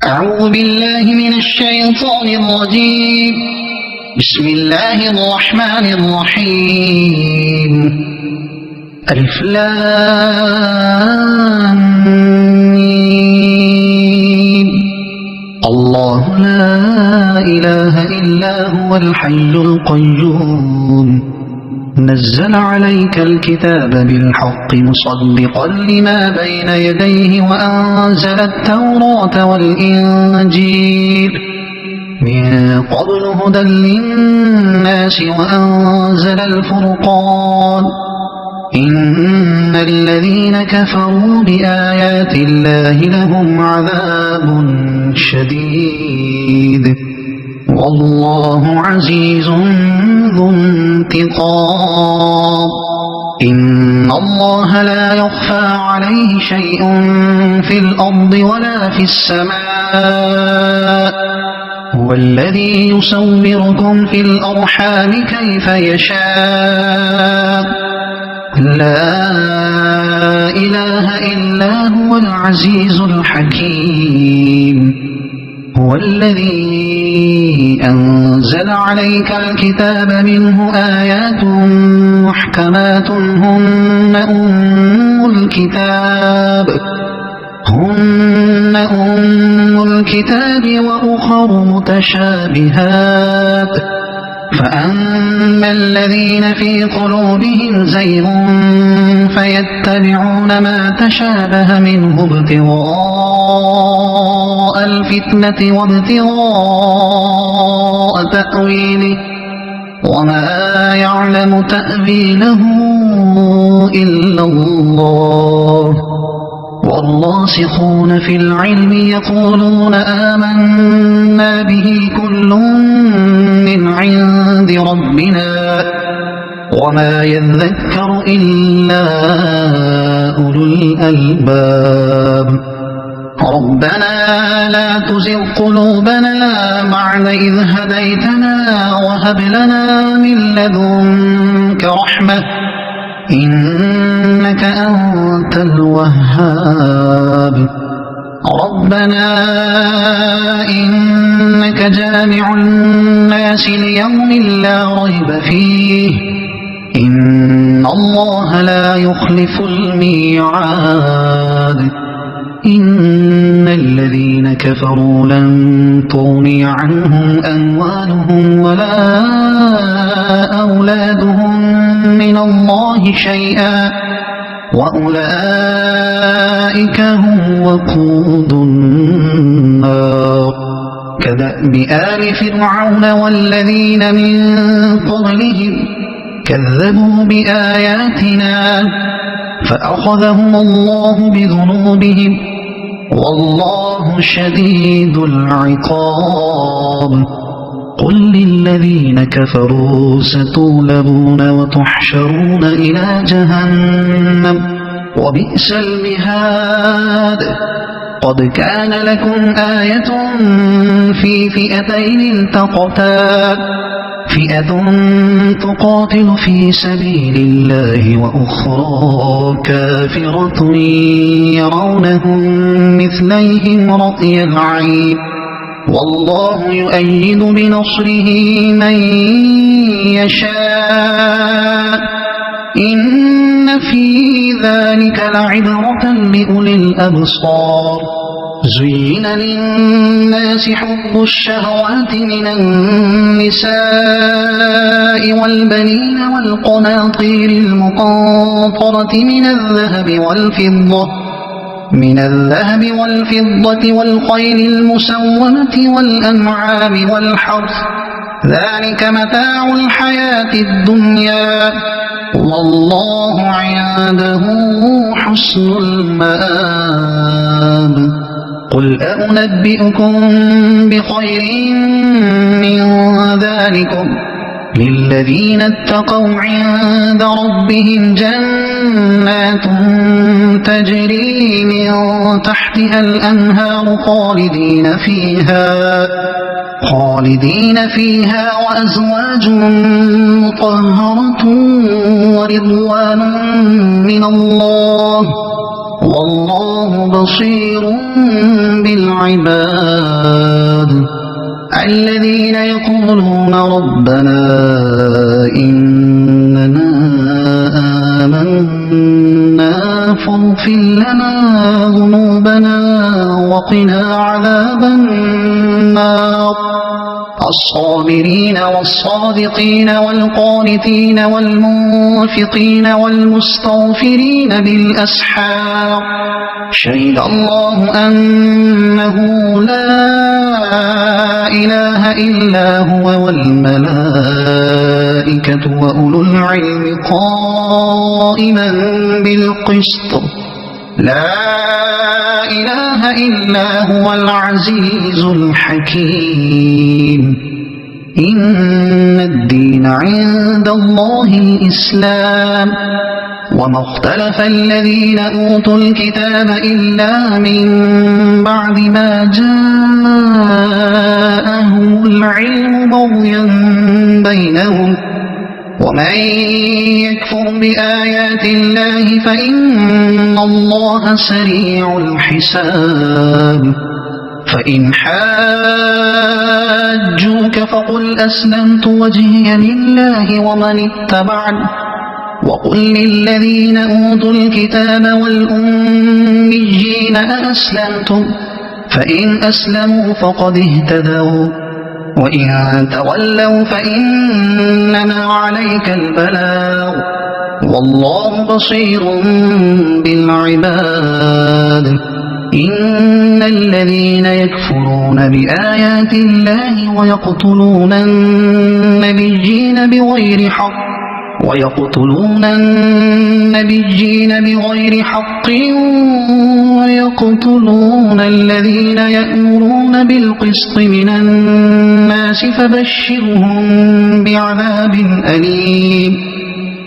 أعوذ بالله من الشيطان الرجيم. بسم الله الرحمن الرحيم. ألف لام ميم. الله لا إله إلا هو الحي القيوم نزل عليك الكتاب بالحق مصدقا لما بين يديه وأنزل التوراة والإنجيل من قبل هدى للناس وأنزل الفرقان إن الذين كفروا بآيات الله لهم عذاب شديد والله عزيز ذو انتقام. إن الله لا يخفى عليه شيء في الأرض ولا في السماء هو الذي يصوركم في الأرحام كيف يشاء لا إله إلا هو العزيز الحكيم. هو الذي أنزل عليك الكتاب منه آيات محكمات هن أم الكتاب وأخر متشابهات فأما الذين في قلوبهم زيغ فيتبعون ما تشابه منه ابتغاء الفتنة وابتغاء تأويله وما يعلم تأويله إلا الله والراسخون في العلم يقولون آمنا به كل من عند ربنا وما يذكر إلا أولو الألباب. ربنا لا تزغ قلوبنا بعد إذ هديتنا وهب لنا من لدنك رحمة إنك أنت الوهاب. ربنا إنك جامع الناس ليوم لا ريب فيه إن الله لا يخلف الميعاد. إن الذين كفروا لن تغني عنهم أموالهم ولا أولادهم من الله شيئا وأولئك هم وقود النار. كدأب آل فرعون والذين من قبلهم كذبوا بآياتنا فأخذهم الله بذنوبهم والله شديد العقاب. قل للذين كفروا ستغلبون وتحشرون إلى جهنم وبئس المهاد. قد كان لكم آية في فئتين التقتا فئة تقاتل في سبيل الله وأخرى كافرة يرونهم مثليهم رأي العين والله يؤيد بنصره من يشاء إن في ذلك لعبرة لأولي الأبصار. زين للناس حب الشهوات من النساء والبنين والقناطير المقنطرة من الذهب والفضة والخيل المسومة والأنعام والحرث ذلك متاع الحياة الدنيا والله عنده حسن المآب. قل أنبئكم بخير من ذلكم للذين اتقوا عند ربهم جنات تجري من تحتها الأنهار خالدين فيها وأزواج مطهرة ورضوان من الله والله بصير بالعباد الذين يقولون ربنا إننا آمنا فاغفر لنا ذنوبنا وقنا عذاب النار الصابرين والصادقين والقانتين والمنفقين والمستغفرين بالأسحار شهد الله أنه لا إله إلا هو والملائكة وأولو العلم قائما بالقسط لا إله إلا هو العزيز الحكيم إن الدين عند الله الإسلام وما اختلف الذين أوتوا الكتاب إلا من بعد ما جاءهم العلم بغيا بينهم ومن يكفر بآيات الله فإن الله سريع الحساب فإن حاجوك فقل أسلمت وجهي لله ومن اتبعني وقل للذين أوتوا الكتاب والأميين أأسلمتم فإن أسلموا فقد اهتدوا وإن تولوا فإنما عليك البلاغ والله بصير بالعباد إن الذين يكفرون بآيات الله ويقتلون النبيين بغير حق ويقتلون الذين يأمرون بالقسط من الناس فبشرهم بعذاب أليم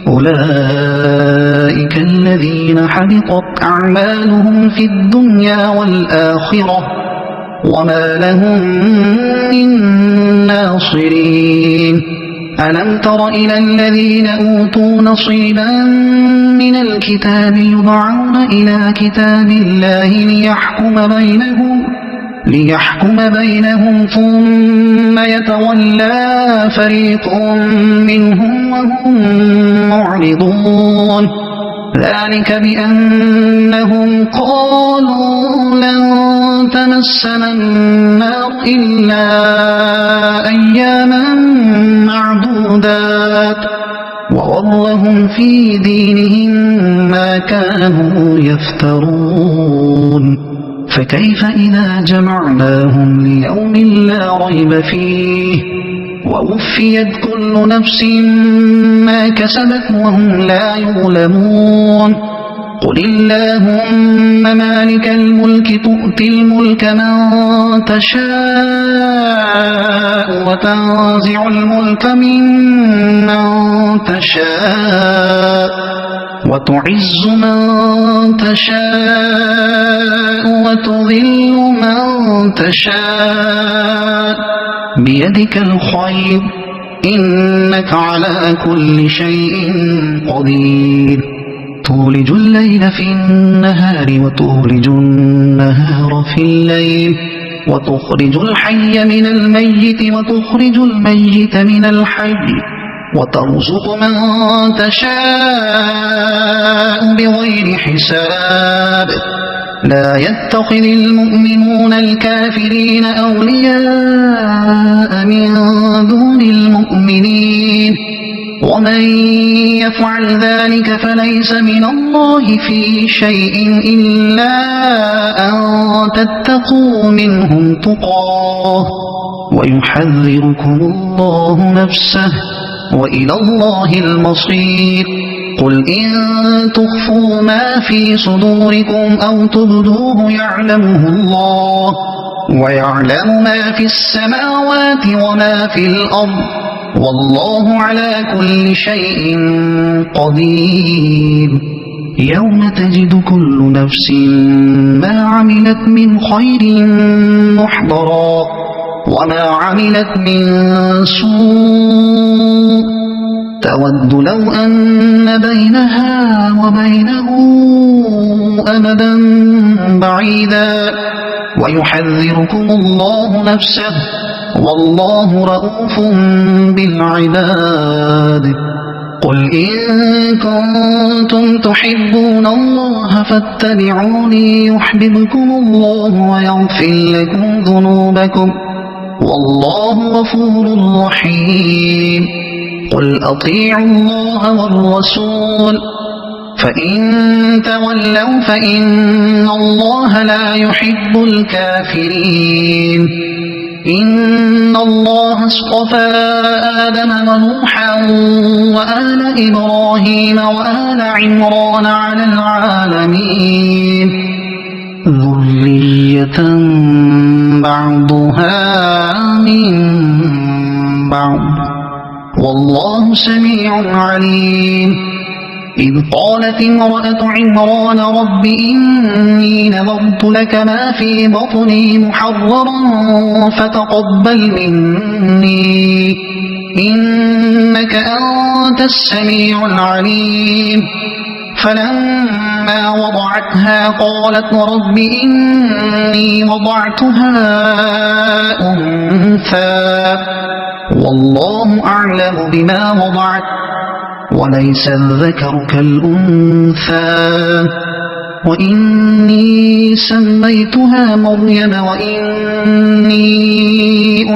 أولئك الذين حبطت أعمالهم في الدنيا والآخرة وما لهم من ناصرين ألم تر إلى الذين أوتوا نصيبا من الكتاب يدعون إلى كتاب الله ليحكم بينهم ثم يتولى فريق منهم وهم معرضون ذلك بأنهم قالوا لن تمسنا النار إلا أياما معدودات وغرهم في دينهم ما كانوا يفترون فكيف إذا جمعناهم ليوم لا ريب فيه ووفيت كل نفس ما كسبت وهم لا يظلمون قل اللهم مالك الملك تؤتي الملك من تشاء وتنزع الملك ممن تشاء وتعز من تشاء وتذل من تشاء بيدك الخير إنك على كل شيء قدير تولج الليل في النهار وتولج النهار في الليل وتخرج الحي من الميت وتخرج الميت من الحي وترزق من تشاء بغير حساب لا يتخذ المؤمنون الكافرين أولياء من دون المؤمنين ومن يفعل ذلك فليس من الله في شيء إلا أن تتقوا منهم تقاه ويحذركم الله نفسه وإلى الله المصير قل إن تخفوا ما في صدوركم أو تبدوه يعلمه الله ويعلم ما في السماوات وما في الأرض والله على كل شيء قدير يوم تجد كل نفس ما عملت من خير محضرا وما عملت من سوء تود لو أن بينها وبينه أمدا بعيدا ويحذركم الله نفسه والله رءوف بالعباد قل إن كنتم تحبون الله فاتبعوني يحببكم الله ويغفر لكم ذنوبكم والله غفور رحيم قل أطيعوا الله والرسول فإن تولوا فإن الله لا يحب الكافرين إن الله اصطفى آدم ونوحا وآل إبراهيم وآل عمران على العالمين ذرية بعضها من بعض والله سميع عليم إذ قالت امرأة عمران رب إني نذرت لك ما في بطني محررا فتقبل مني إنك أنت السميع العليم فلما وضعتها قالت رب إني وضعتها أنثى والله أعلم بما وضعت وليس الذكر كالأنثى وإني سميتها مريم وإني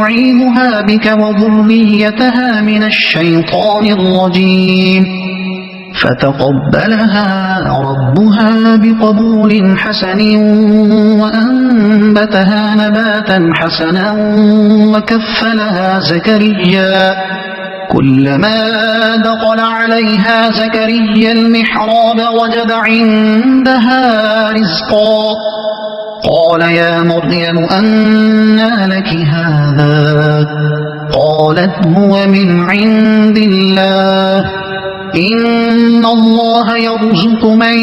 أعيذها بك وذريتها من الشيطان الرجيم فتقبلها ربها بقبول حسن وأنبتها نباتا حسنا وكفلها زكريا كلما دخل عليها زكريا المحراب وجد عندها رزقا قال يا مريم أنى لك هذا قالت هو من عند الله إن الله يرزق من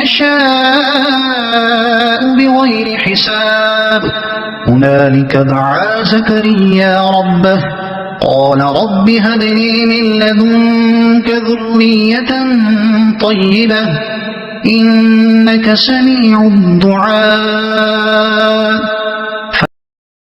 يشاء بغير حساب هنالك دعا زكريا ربه قال رب هب لي من لدنك ذرية طيبة إنك سميع الدعاء